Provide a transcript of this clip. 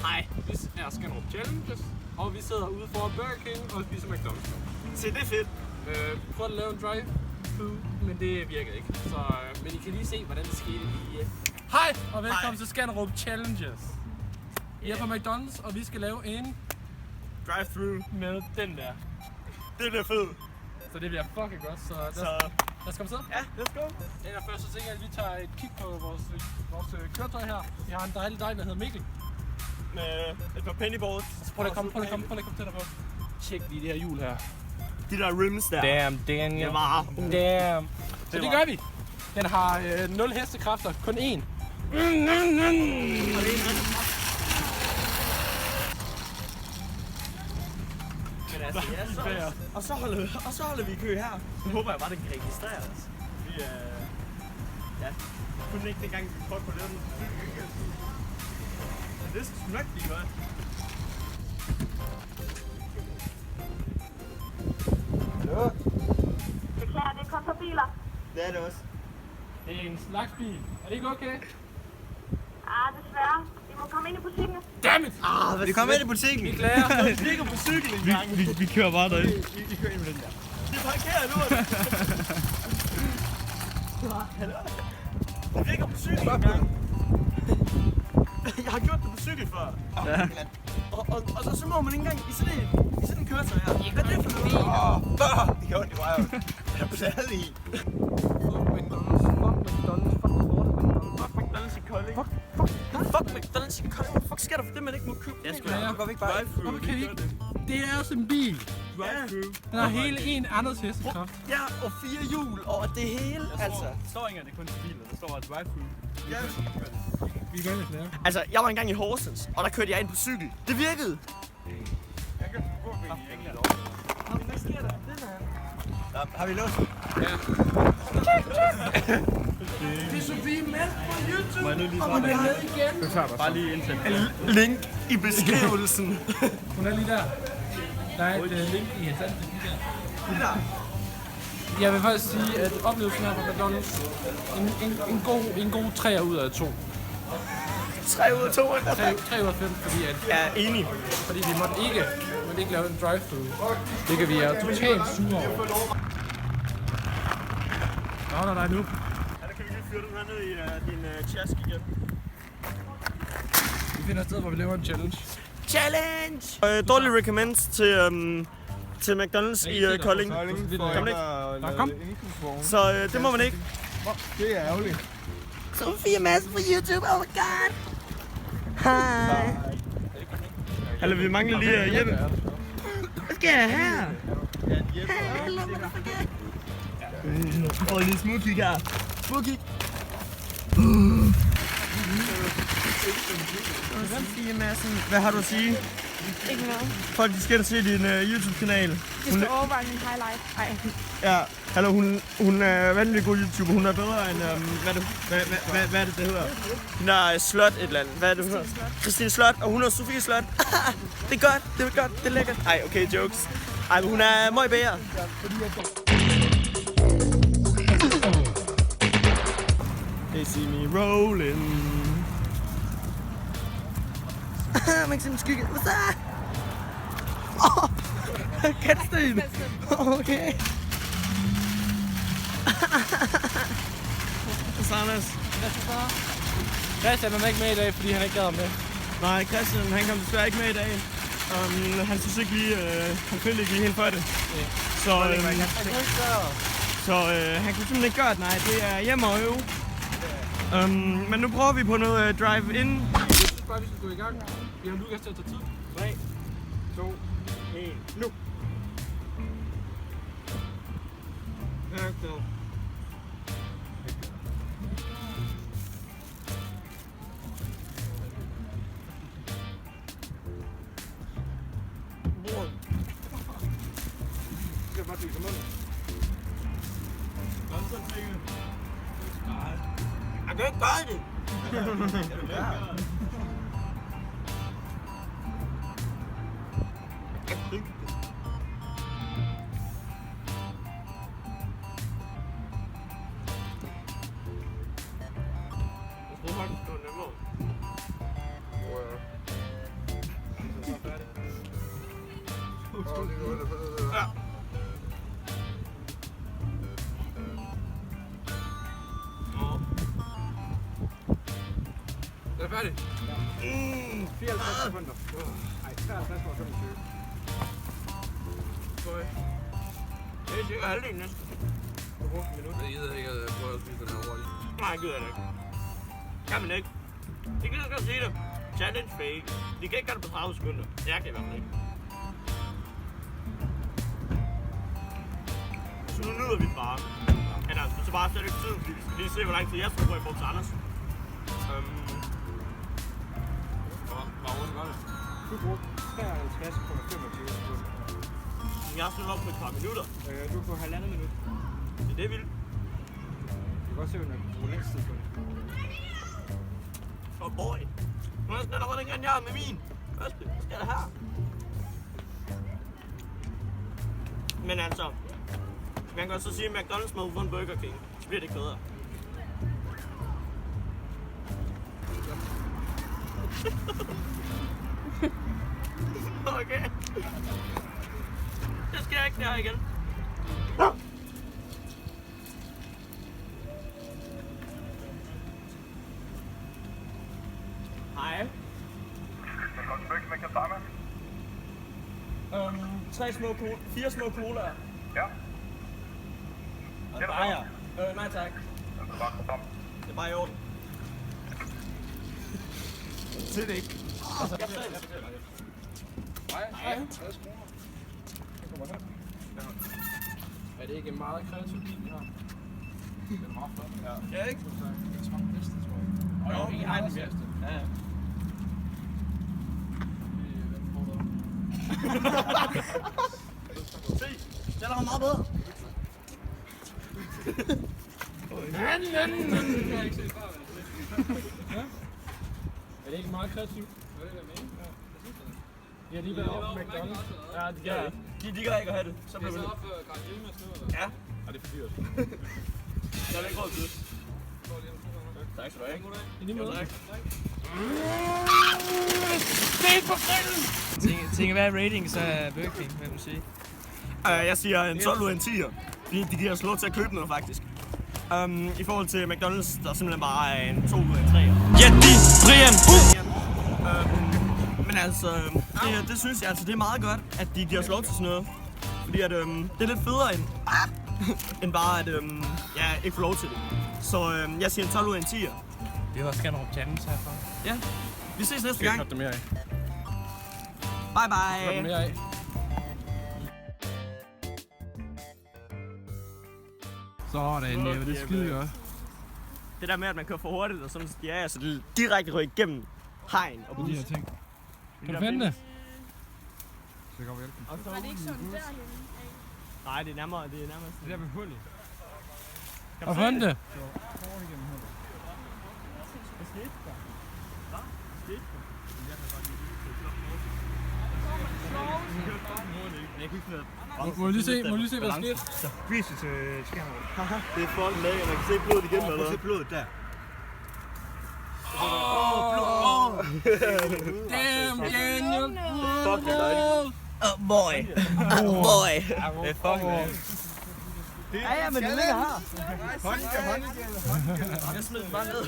Hej, vi er Skanderup Challenges, og vi sidder ude for Burger King og spiser McDonald's. Se, det er fedt. Prøvede at lave en drive-thru, men det virkede ikke. Så, men I kan lige se, hvordan det skete lige. Hej, og velkommen til Skanderup Challenges. I er på McDonald's, og vi skal lave en Drive-thru med den der. Det bliver fedt. Så det bliver fucking godt, så lad os komme så. Ja, let's go. Først så tænker jeg, at vi tager et kig på vores køretøj her. Vi har en dejlig der hedder Mikkel. Med et par pennyboards. Prøv at komme tættere på. Tjek lige det her hjul her. De der rims der. Damn. Det var. Damn. Så det gør vi. Den har 0 hestekræfter, kun 1. Og så holder vi i kø her. Nu håber jeg bare, den kan registreres. Vi kunne ikke dengang vi prøvede på den. Men det skal sgu nok blive godt. Hallo? Beklager, det er kun for biler. Det er det også. Det er en slags bil. Er det ikke okay? Desværre. I må komme ind i butikken. Dammit! Vi kommer ind i butikken. Vi klager. Vi ligger på cykel en gang. Vi kører bare derind. Vi kører ind med den der. Det parkerer nu. Hallo? Vi ligger på cykel en gang. Jeg har gjort det på cykel før. Ja. Og så må man ikke engang i sådan en køretøj her. Hvad er det for noget? Det gjorde ondt i røven. Jeg er pladet i. Fuck McDonald's i Kolding. Fuck McDonald's i Kolding. Hvad fuck sker der for det, man ikke må købe? Jeg skal Ja. gå væk bare. Hvorfor kan vi ikke? Det er også en bil. Drive-thru. Den har hele en andres hestekraft. Ja, og 4 hjul og det hele, altså. Der står ikke, at det er kun til biler. Der står bare drive-thru. Ja. Vi gør det flere. Altså, jeg var engang i Horsens, og der kørte jeg ind på cykel. Det virkede. Hvad sker der? Har vi låst? Ja. Det er Sofie Mand på YouTube. Må jeg nu lige Og hun er med igen. bare lige indsætte. Link i beskrivelsen. Hun er lige der. Der er et link i hendes ansigt lige der. Det der. Jeg vil faktisk sige, at oplevelsen her på McDonald's en god 3 ud af 2. 3 ud af 2. 3 ud af 5, fordi at Jeg er enig. fordi vi måtte ikke lave en drive-thru. Det kan vi er totalt sure over. Nå, der er nu. Ja, der kan vi lige fyre den her ned i din chask igen. Vi finder et sted, hvor vi laver en challenge. Challenge! Dårlig recommends til McDonald's i Kolding. Kom ikke. Så det må man ikke. Det er ærgerligt. Sofie Madsen på YouTube, oh my god! Hej! Hallo, vi mangler lige Jeppe. Hvad sker der her? Hallo, prøv lige smugkig her. Smugkig. Sofie Madsen, hvad har du at sige? Ikke noget. Folk, de skal da se din YouTube-kanal. Det skal overveje min highlight. Ej. Ja, hallo, hun er vanvittig god YouTuber. Hun er bedre end, hvad er det hedder? Hun er Slot et eller andet. Hvad er det, hun hedder? Christine Slot, og hun er Sofie Slot. Det er godt, det er lækkert. Ej, okay, jokes. Ej, men hun er meget bedre. They see me rolling. Maxim skygge. What's that? Katsten. Okay. Anders. Christian er ikke med i dag, fordi han ikke gad med. Nej, Christian, han kom desværre ikke med i dag. Han synes ikke lige, han følte ikke lige helt for det. Så han kunne simpelthen ikke gøre det. Nej, det er hjemme og øve. Men nu prøver vi på noget drive-in. Jeg synes bare, vi skal gå i gang. Vi har Lukas til at tage tid. 3, 2, 1, nu! Okay. Jeg skal bare tænke munden. Jeg kan ikke gøre det! Ja. Er det færdigt? 54 sekunder. Ej, 53,25. Det er cirka halvdelen næsten. Du brugte en minut. Jeg gider ikke at prøve at spise den her hurtigt. Nej, jeg gider det ikke. Kan man ikke. Det kan jeg godt sige det. Challenge fail. De kan ikke gøre det på 30 sekunder. Jeg kan i hvert fald ikke. Så nu nyder vi bare. Eller så bare slet ikke tiden, fordi vi skal lige se, hvor lang tid jeg skal gå i forhold til Anders. Hvor hurtigt var det? Du brugte 53,25 sekunder. Jeg har slået op på et par minutter. Du er på 1,5 minut. Det er vildt. Du kan godt se, hvor længst tid på det. Oh boy. Nu er jeg allerede dengang, jeg er med min. Hvad skal der her? Men altså, man kan så sige, at McDonald's må få en Burger King. Så bliver det ikke bedre. Okay. Det sker ikke der igen. Hej. Velkommen tilbage. Hvad kan jeg starte med? 4 små colaer. Ja. Og en bajer. Nej tak. Det er bare Det er bare i orden. Til det ikke. Hej. 60 kroner. Det kommer her. Er det ikke en meget kreativ bil, vi har? Det er meget flot. Ja. Ja, ikke? Det er den bedste, tror jeg. Jo, vi har den bedste. Ja, ja. Se, den er meget bedre. Er det ikke meget kreativt? Hvad er det, der mener? De har lige været oppe på McDonald's. Ja, det gør jeg ikke. De gør ikke at have det. Så bliver vi lidt. for Grand Hjelmes nu, eller? Ja, Er det for dyrt? så er det ikke råd til. Tak skal du have. I lige måde. Tak. Tænk, hvad er ratings af Burger King, hvad vil du sige? Jeg siger en 12 ud af en 10'er. Fordi de giver os lov til at købe noget, faktisk. I forhold til McDonald's, der er simpelthen bare en 2 ud af en 3'er. Ja, Brian! Men altså, det synes jeg altså, det er meget godt, at de giver os lov til sådan noget. Fordi at, det er lidt federe end bare at ikke få lov til det. Så jeg siger en 12 ud af en 10'er. Det var Skanderup Challenge herfra. Ja, vi ses næste Jeg gang. kan det mere af. Bye Jeg bye. mere af. Sådan, det er skide godt. Det der med, at man kører for hurtigt og sådan, ja, altså det er direkte ryk igennem hegn og bus. De her ting. Kan du finde det? Det kan hjælpe. Var det ikke sådan derhenne? Nej, det er nærmere Det sådan. der med hullet. Har du fundet det? Hårdt igennem hullet. Må jeg lige se, hvad der sker? Så vis det til skærmen. Det er fucking lækkert, man kan se blodet igennem eller Prøv at hvad? se blodet der. Damn, Daniel! Fuck, det er dejligt. Oh boy. Boy. Det er fucking Ja, men det ligger her. Hånden, Jeg smider den bare ned.